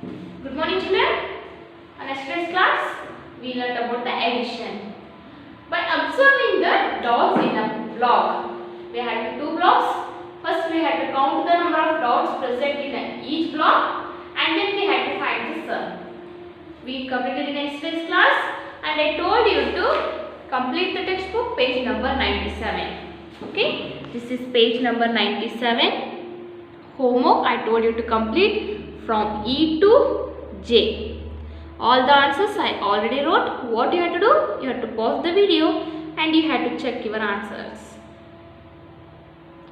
Good morning children. On yesterday's class, we learned about the addition. By observing the dots in a block, we had two blocks. First we had to count the number of dots present in each block and then we had to find the sum. We completed in yesterday's class and I told you to complete the textbook page number 97. Okay, this is page number 97. Homework I told you to complete from E to J. All the answers I already wrote. What you have to do? You have to pause the video and you have to check your answers.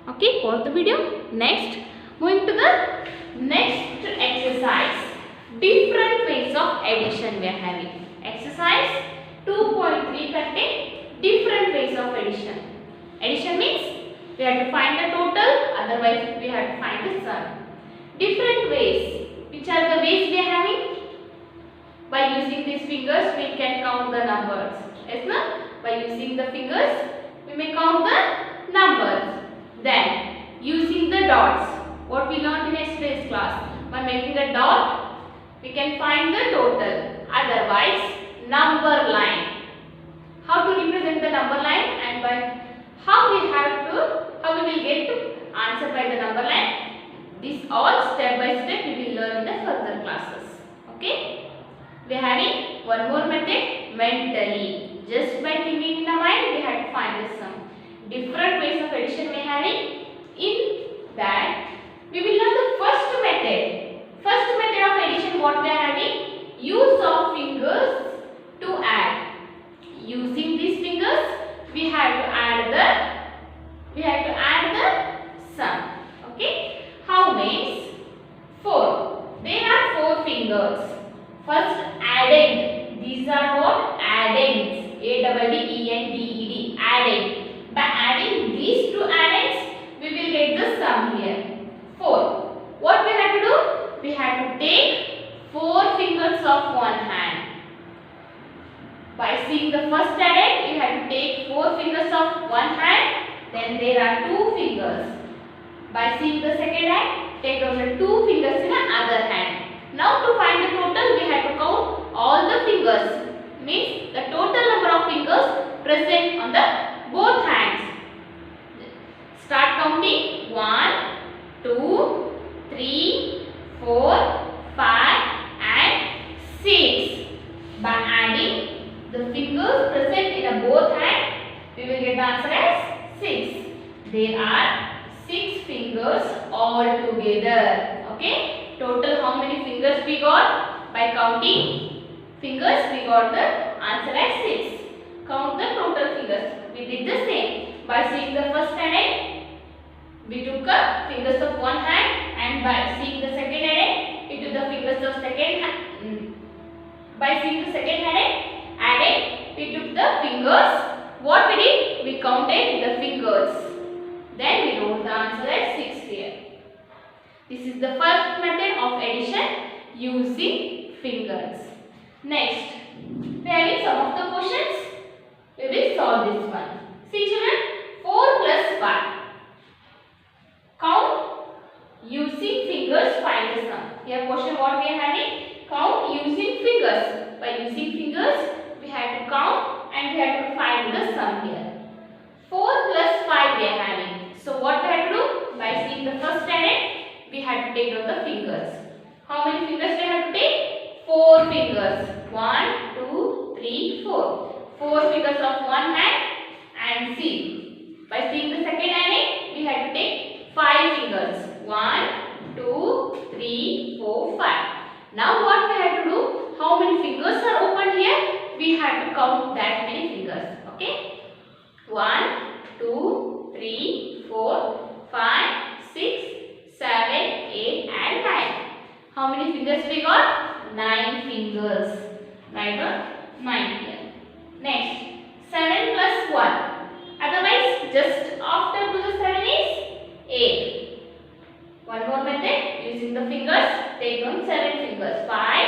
Okay, pause the video. Next, moving to the next exercise. Different ways of addition we are having. Exercise 2.3 contain different ways of addition. Addition means we have to find the total, otherwise we have to find the sum. Different ways. Which are the ways we are having? By using these fingers we can count the numbers. Yes, no? By using the fingers we may count the numbers. Then using the dots. What we learned in yesterday's class. By making a dot we can find the total. Otherwise number line. How to represent the number line and by how we will get to answer by the number line. This all step by step we will learn in the further classes. Okay. We are having one more method mentally. Just by thinking in the mind we have to find the sum. Different ways of addition we are having. In that we will learn the first method. First method of addition what we are having? Use of fingers to add. Using these fingers we have to add the sum. Okay. How means 4. There are 4 fingers. First addend. These are what? Addends. A-D-D-E-N-D-E-D. Addend. By adding these two addends, we will get the sum here. 4. What we have to do? We have to take 4 fingers of one hand. By seeing the first addend, you have to take 4 fingers of one hand. Then there are 2 fingers. By seeing the second hand, take down the 2 fingers in the other hand. Now to find the total, we have to count all the fingers. Means the total number of fingers present on the both hands. Start counting 1, 2, 3, 4, 5 and 6. By adding the fingers present in both hands, we will get the answer as 6. There are 6 fingers all together. Okay. Total how many fingers we got? By counting fingers we got the answer as 6. Count the total fingers. We did the same. By seeing the first addend, we took the fingers of one hand and by seeing the second addend, we took the fingers of second hand. By seeing the second addend, we took the fingers. What we did? We counted the fingers. Then we wrote the answer as 6 here. This is the first method of addition using fingers. Next, we are having some of the questions. We will solve this one. See children, 4 plus 5. Count using fingers, find the sum. Here question what we are having? Count using fingers. By using fingers, we have to count and we have to find the sum here. 4 plus 5 we are having. So what we have to do? By seeing the first addend, we have to take out the fingers. How many fingers we have to take? 4 fingers. 1, 2, 3, 4. 4 fingers of one hand and see. By seeing the second addend, we have to take 5 fingers. 1, 2, 3, 4, 5. Now what we have to do? How many fingers are open here? We have to count that many fingers. Okay. 1, 2, 3, 4, 5, 6, 7, 8 and 9. How many fingers we got? 9 fingers. Right on 9 here. Next, 7 plus 1. Otherwise, just after to the 7 is 8. One more method. Using the fingers, take down 7 fingers. 5,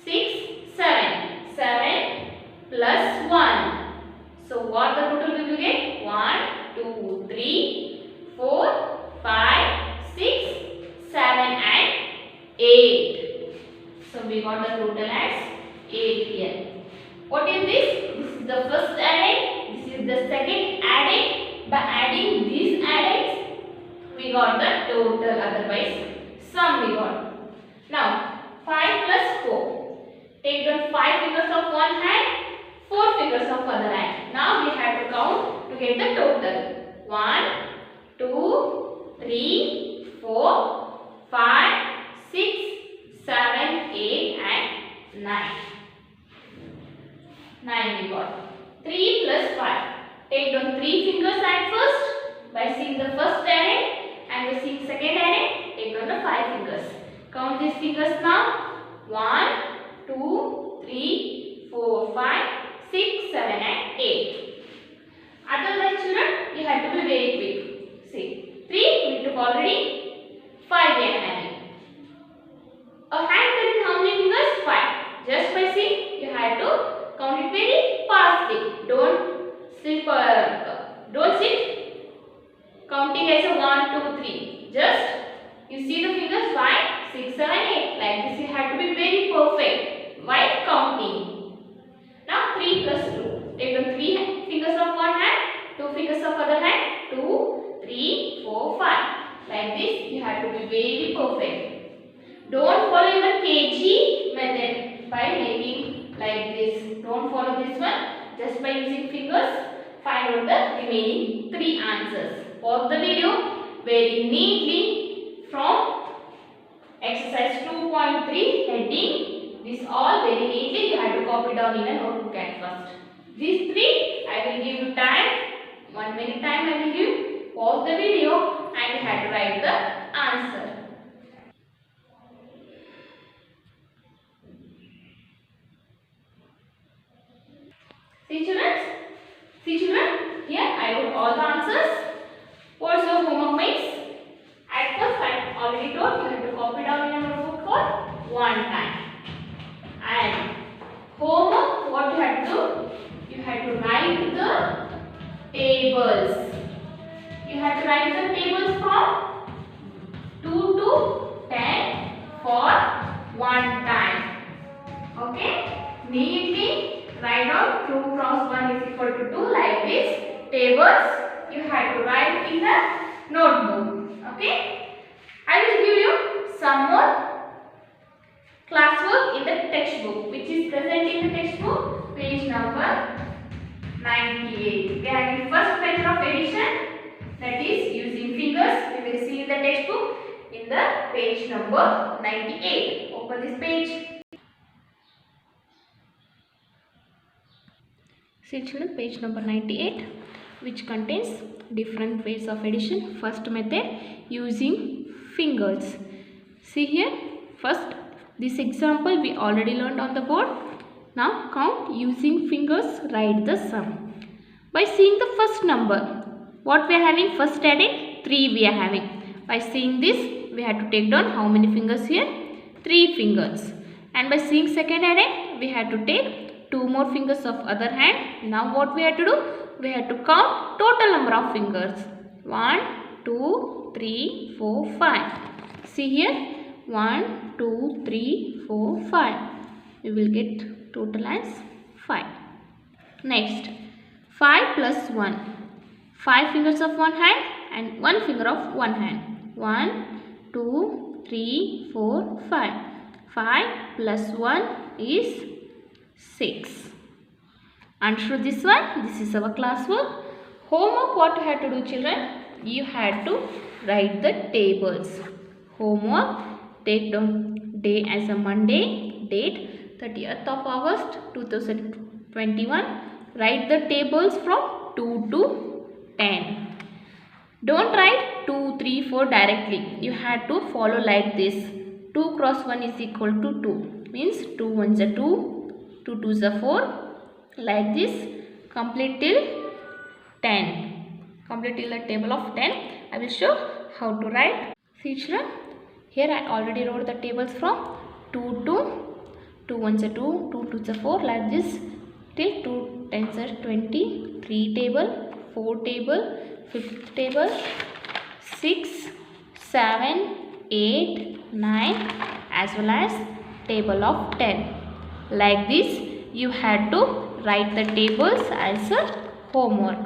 6, 7. 7 plus 1. So, what the total we will get? 1, 2, 3, 4, 5, 6, 7 and 8. So we got the total as 8 here. What is this? This is the first addend. This is the second addend. By adding these addends, we got the total. Otherwise, sum we got. Now 5 plus 4. Take the 5 fingers of one hand, 4 fingers of other hand. Now we have to count to get the total. 1, 2, 3, 4, 5, 6, 7, 8 and 9. 9 we got. 3 plus 5. Take down 3 fingers at first by seeing the first addend and by seeing second addend. Take down the 5 fingers. Count these fingers now. 1, 2, 3, 4, 5, 6, 7 and 8. Otherwise children, you have to be very quick. See, 3 we took already, 5 we are having. A hand carrying how many fingers? 5. Just by seeing, you have to count it very fastly. Don't sit counting as a 1, 2, 3. Just you see the fingers 5, 6, 7, 8. Like this you have to be very perfect while counting. Now 3 plus 2. Take the 3 fingers of one hand, 2 fingers of other hand. 2, 3, 4, 5. Like this you have to be very perfect. Don't follow even kg method by making like this. Don't follow this one. Just by using fingers, find out the remaining 3 answers. Pause the video very neatly from exercise 2.3 heading. This all very neatly you have to copy down in a notebook at first. These 3 I will give you time. 1 minute time I will give. Pause the video and you have to write the answer. See children, here I wrote all the answers. What's your homework means? At first I already told you have to copy down in your notebook for 1 time. And homework, what you have to do? You have to write the tables. You have to write the tables from 2 to 10 for 1 time. Okay? Neatly write down 2 cross 1 is equal to 2 like this. Tables you have to write in the notebook. Okay? I will give you some more classwork in the textbook which is present in the textbook page number 98. We are having first method of addition, that is using fingers. We will see in the textbook in the page number 98. Open this page. See children, page number 98 which contains different ways of addition. First method using fingers. See here, first this example we already learned on the board. Now count using fingers, write the sum. By seeing the first number, what we are having? First adding 3 we are having. By seeing this, we have to take down how many fingers here? 3 fingers. And by seeing second adding, we have to take 2 more fingers of other hand. Now what we have to do? We have to count total number of fingers. 1, 2, 3, 4, 5. See here, 1, 2, 3, 4, 5. We will get total as 5. Next, 5 plus 1. 5 fingers of one hand and 1 finger of one hand. 1, 2, 3, 4, 5. 5 plus 1 is 6. Understood this one? This is our classwork. Homework, what you have to do children? You have to write the tables. Homework, take down day as a Monday, date 30th of August 2021. Write the tables from 2 to 10. Don't write 2, 3, 4 directly. You have to follow like this. 2 cross 1 is equal to 2. Means 2 ones are 2, 2 twos are 4. Like this, complete till 10. Complete till the table of 10. I will show how to write. See children, here I already wrote the tables from 2 to 2 ones are 2, 2 twos are 4. Like this till 2 tens are 20. 3 table, 4 table, 5th table, 6, 7, 8, 9 as well as table of 10. Like this, you had to write the tables as a homework.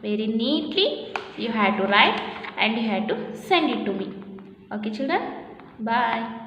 Very neatly you had to write and you had to send it to me. Okay children, bye.